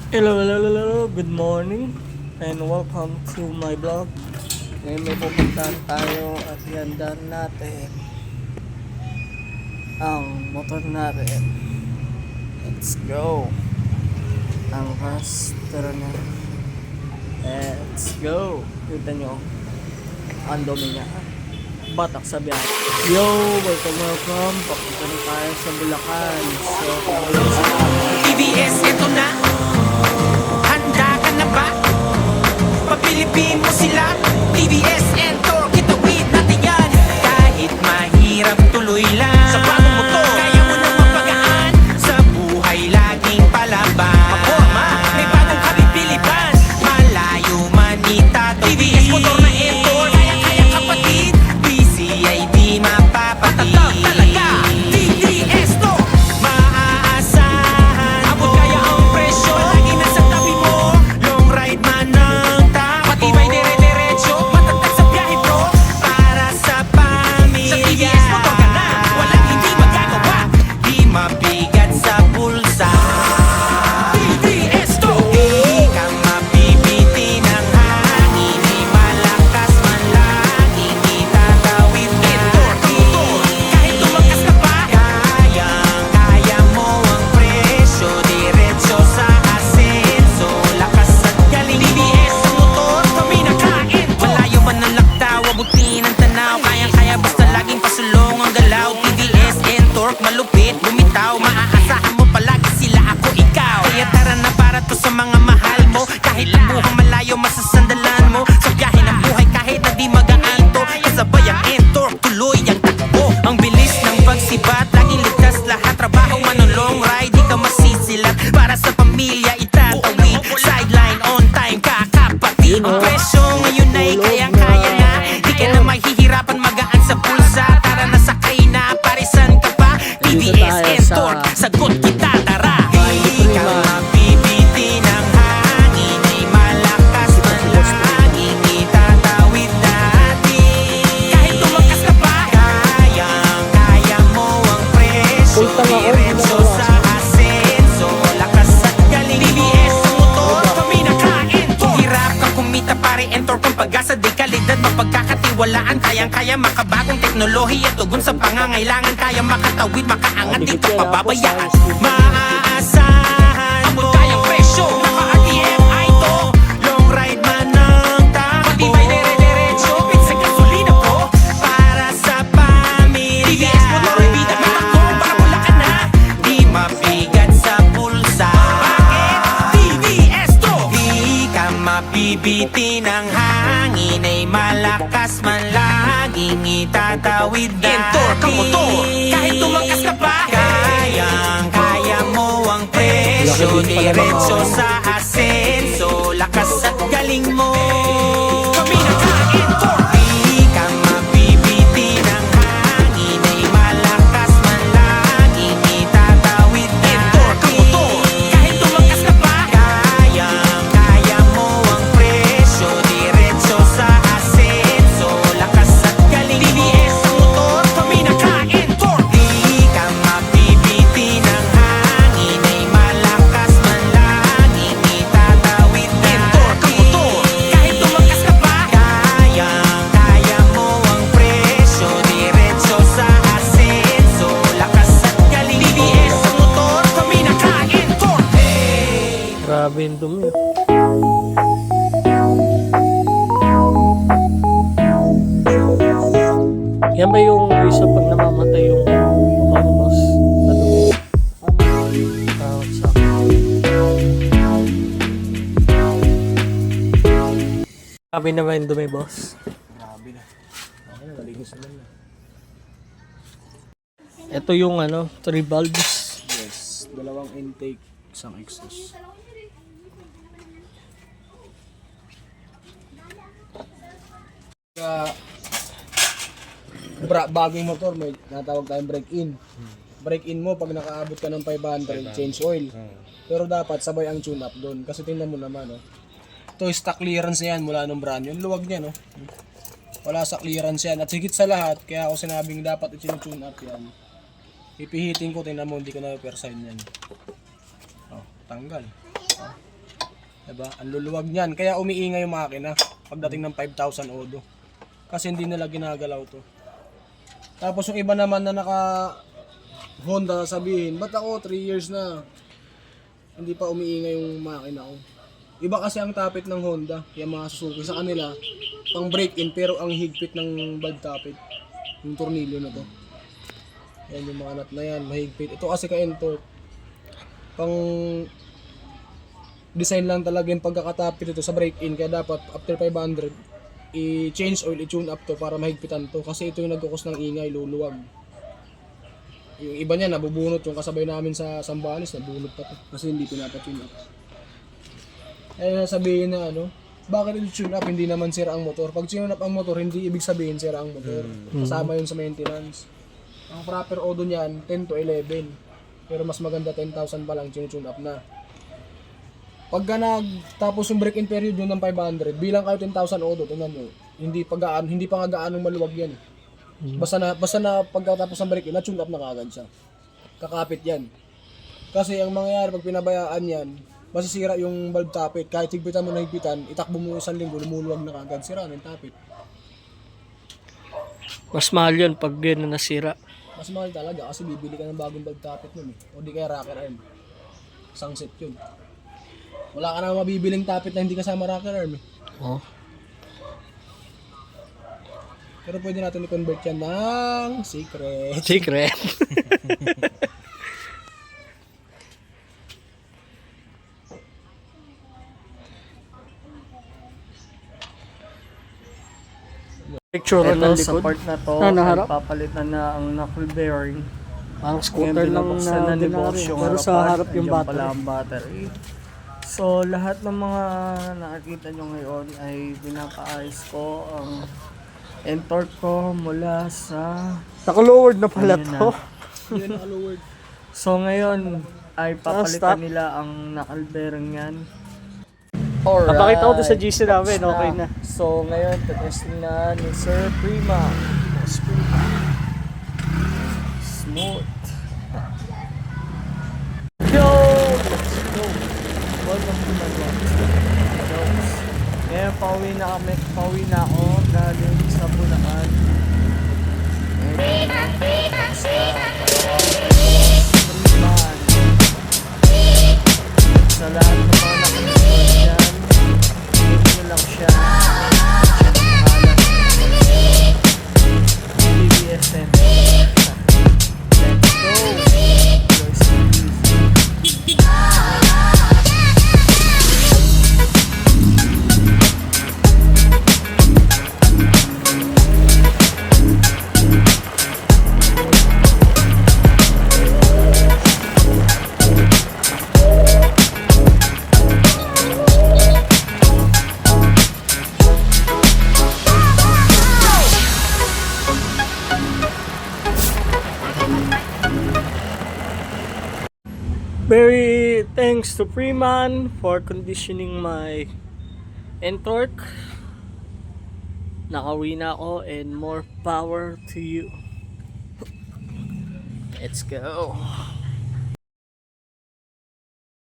Hello, good morning and welcome to my vlog. Ngayon may pupuntahan tayo at gandaan natin ang motor natin. Let's go. Ang tara na. Let's go. Kita nyo ang dumi niya. Batak sa biyahe. Yo, welcome. Papunta na tayo sa Bulacan. So, TVS, ito na. Handa ka na ba? Papilipin mo sila. TVS and Torque, itawid natin yan. Kahit mahirap, tuloy lang. Sa bagong motor, kaya mo nang mapagaan. Sa buhay, laging palaban. Maporma, may bagong kapipiliban. Malayo man itataw. TVS motor na and Torque, kaya kapatid. Busy ay di mapapatid. Talaga, TVS Torque. Maaasahan abot kaya ang presyo. Lagi nasa tabi mo. Long ride man ang takbo. Matibay dire-diretso. Matatag sa biyahe bro. Para sa pamilya. Sa TVS motor ka na. Walang hindi magagawa. Di mabigat sa bulsa. TVS Torque. Di ka mabibiti ng hangin. Di malakas man laging itatawid natin. Kahit tumakas ka pa, kaya mo ang presyo. Diretso sa asenso. Lakas at galing TVS sa motor, kami nakain to. Malayo man ang lakdaw, abutin ang tanaw. Kayang-kaya basta laging pasulong ang galaw. TVS and Torque, malupit, bumitaw. Maaasahan mo palagi sila, ako, ikaw. Kaya tara na para to sa mga mahal mo. Kahit ang buhang malayo, masasandalan mo. Sa biyahe ng buhay kahit na di magaan to. Kasabay ang and Torque, tuloy ang takbo. Ang bilis ng pagsibat, laging ligtas lahat. Trabaho man ang long ride, di ka masisilat. Para sa pamilya itatawid. Sideline on time, kakapatid. Ang presyo ngayon ay kayang-kaya na. Di ka na mahihirapan, magaan sa pulsa. Tara na sakay na, parisan ka pa. TVS and Torque, sagot kita, tara. Di ka mabibiti ng hangin. Di malakas man laging itatawid natin. Kahit tumakas ka pa, kaya mo ang presyo. Diretso sa asenso. Lakas at galing TVS sa motor, kami nakain to. Hirap kang kumita pare and Torque ang pag-asa. Di kalidad mapagkakatiwalaan. Kayang-kaya makabagong teknolohiya. Tugon sa pangangailangan. Kaya makatawid, makaangat, di ka pababayaan. Maaasahan mo kayang presyo. Naka-RTM ay to. Long ride man ang takbo. Matibay dire-diretso. Pit sa gasolina bro. Para sa pamilya. TVS motor ay bida. May takbo para wala ka na. Di mabigat sa bulsa. Bakit? TVS to. Di ka mabibiti ng hangin. Ay malakas man laging itatawid natin. And Torque ang motor. Kahit tumakas ka pa, kaya mo ang presyo. Diretso sa asenso. Lakas at galing mo. Kami naka-and Torque. Di ka mabibiti ng hangin. Ay malakas man laging itatawid natin. And Torque ang motor. Kahit tumakas ka pa, kaya mo ang presyo. Diretso sa asenso. Lakas at galing mo. TVS ang motor, kami naka-and Torque. Di ka mabibiti ng hangin. Ay malakas man laging itatawid natin. And Torque ang motor. Kahit tumakas ka pa, kaya mo ang presyo. Diretso sa asenso. Lakas at galing mo. TVS ang motor, kami naka-and Torque. grabe yung dumi. Yan ba yung reason pag namamatay yung motor, boss? Sa dumi? Sakto. Grabe na ba yung dumi, boss? Grabe na. Okay na, malinis naman na. Ito yung 3 valves. Yes, dalawang intake, isang exhaust. Bagong motor, may natawag tayong break-in. Break-in mo pag nakaabot ka ng 500, change oil. Pero dapat sabay ang tune-up doon. Kasi tingnan mo naman, no? Ito, stock clearance yan mula nung brand. Yung luwag niya, no? Wala sa clearance yan. At higit sa lahat, kaya ako sinabing dapat i-tune up yan. Pipihitin ko, tingnan mo, hindi ko na persign yan. Oh, tanggal. Oh. Diba? Ang luluwag niyan. Kaya umiingay yung makina pagdating ng 5,000 odo. Kasi hindi nila ginagalaw to. Tapos yung iba naman na naka Honda, sabihin, ba't ako 3 years na hindi pa umiingay yung makina ko? Iba kasi ang tapit ng Honda, yung mga Suzuki sa kanila, pang break-in pero ang higpit ng valve tapit. Yung tornilyo na to. Yan yung mga nut na yan, mahigpit. Ito kasi ka-entorque. Pang design lang talaga yung pagkakatapit ito sa break-in. Kaya dapat after 500, i-change oil, i-tune up to para mahigpitan to. Kasi ito yung nagkukos ng ingay, luluwag. Yung iba niya nabubunot, yung kasabay namin sa Sambales, nabunot pa to. Kasi hindi pinapatune up. Kaya sabihin na ano, bakit i-tune up, hindi naman sira ang motor. Pag tune up ang motor, hindi ibig sabihin sira ang motor. Kasama yun sa maintenance. Ang proper odo niyan, 10 to 11. Pero mas maganda 10,000 pa lang, tune up na. Pagka tapos yung break-in period yun ng 500, bilang kayo 10,000 odo, tingnan nyo. Hindi pa nga gaanong maluwag yan. Basta na pagkatapos ng break-in, na-tune up na kagad siya. Kakapit yan. Kasi ang mangyayari pag pinabayaan yan, masisira yung valve tapit. Kahit higpitan mo na higpitan, itakbo mo 1 linggo, lumuluwag na kagad. Sira na yung tapit. Mas mahal yun pag yun na nasira. Mas mahal talaga kasi bibili ka ng bagong valve tapit nun eh. O di kaya rocker arm. Isang set yun. Wala ka na mabibiling tapit na hindi kasama rocker arm eh. Oh. Pero pwede natin i-convert yan ng secret. Secret. Picture ito sa part na to, ay papalitan na ang knuckle bearing. Parang scooter lang na negosyo. pero sa harap yung Pala battery. ang battery. So lahat ng mga nakikita nyo ngayon ay pinapaayos ko ang entorque ko mula sa Naka-lowered na pala Ayun to. Hindi na naka-lowered. So ngayon ay papalitan stop. nila ang knuckle bearing yan. Napakita ko doon sa GC namin, Tapos okay na. So ngayon, testing na ni Sir Prima. Smooth. Yo! Let's go! Welcome to my vlog. Ngayon, pauwi na ako galing sa Bulacan. Sa lahat ng mga nakikinig dyan, hit nyo lang siya. BBSN. Let's go! Yours is very thanks to Freeman for conditioning my entorque. Nakauwi na ako and more power to you. Let's go.